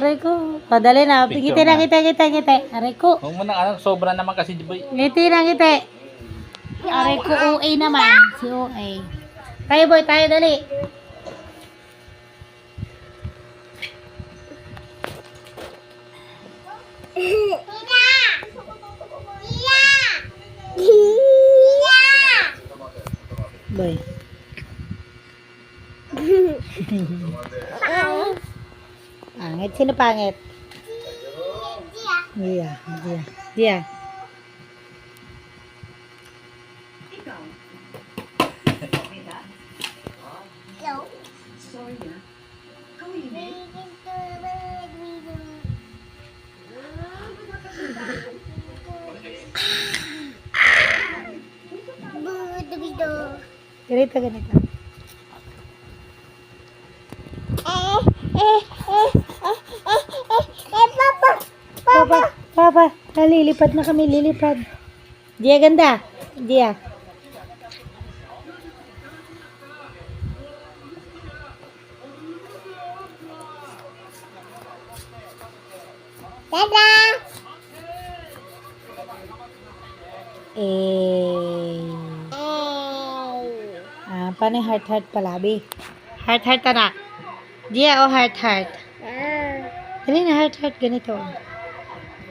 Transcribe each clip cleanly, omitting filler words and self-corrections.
Aray ko. Padali na. Ngiti na, ngiti. Aray ko. Huwag mo na anak, sobra naman kasi di ba? Ngiti na, ngiti. Aray ko, OA naman. Si OA. Tayo boy, tayo dali. Boy. Pangit. Sino pangit? Dia. Ganito. Papa, lilipad na kami, lilipad. Dia ganda. Dia. Paano yung heart palabi? Heart anak. Dia o heart. Dali na heart ganito.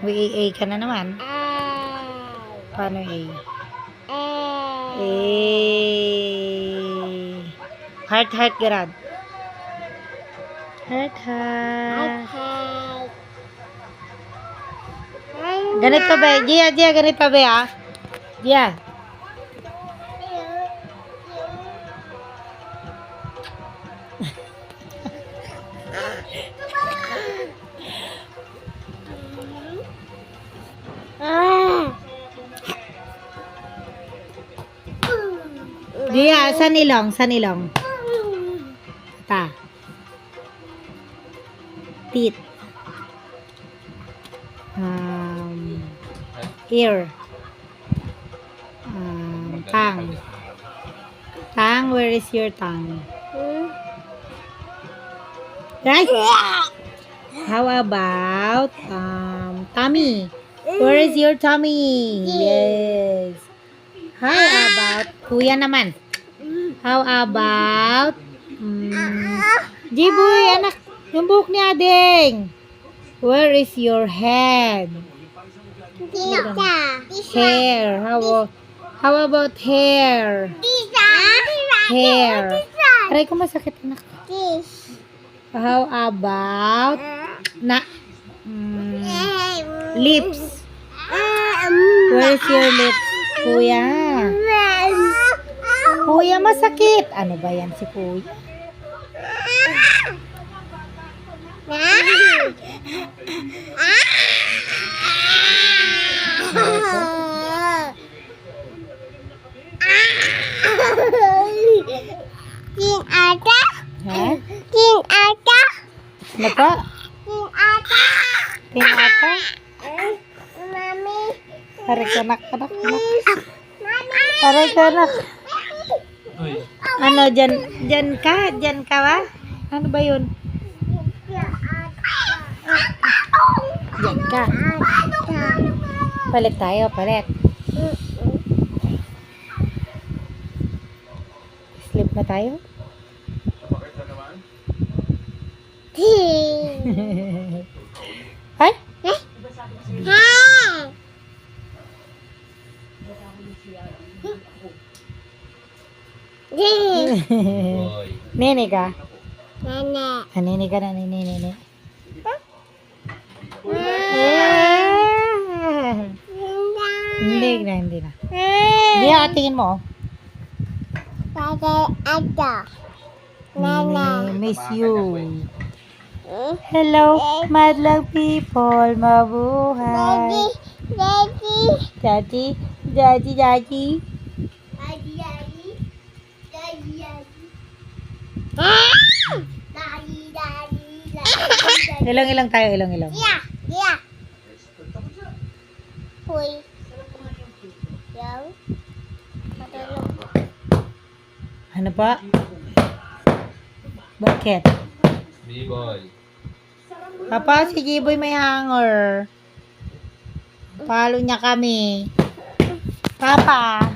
May A ka na naman. Paano A? Heart garad. Heart. Ganito ba? Gia, ganito ba ah? Gia. Dia, san ilong. Ta. Teeth. Ear. Tongue. Where is your tongue? Right? How about tummy? Where is your tummy? Yes. How about kuya naman? How about Jiboy, anak, yung buhok ni Ading. Where is your head? Hair. How about hair? Hair. Aray ko masakit anak. How about lips? Where is your lips? Kuya masakit. Ano ba yan si kuya? King Ata? Ha? King Ata? Ano pa? King Ata? Pinata? Mami? Aray ka anak. Mami? Aray ka anak. Uy. Ano, dyan ka ba? Ano ba yun? Dyan ka. Palit tayo. Sleep na tayo? Ay? Boy. Nene ka? Nana. Nene ka na, nene. Hindi na. Dia, tingin mo. Pada Ata. Nana. Miss you. Hello, madlang people, mabuhay. Daddy. Daddy. Ilong tayo, ilong. Yeah. Hoy. Yaw. Ano pa? Bakit? B-boy. Papa, si Jiboy may hanger. Palo niya kami. Papa.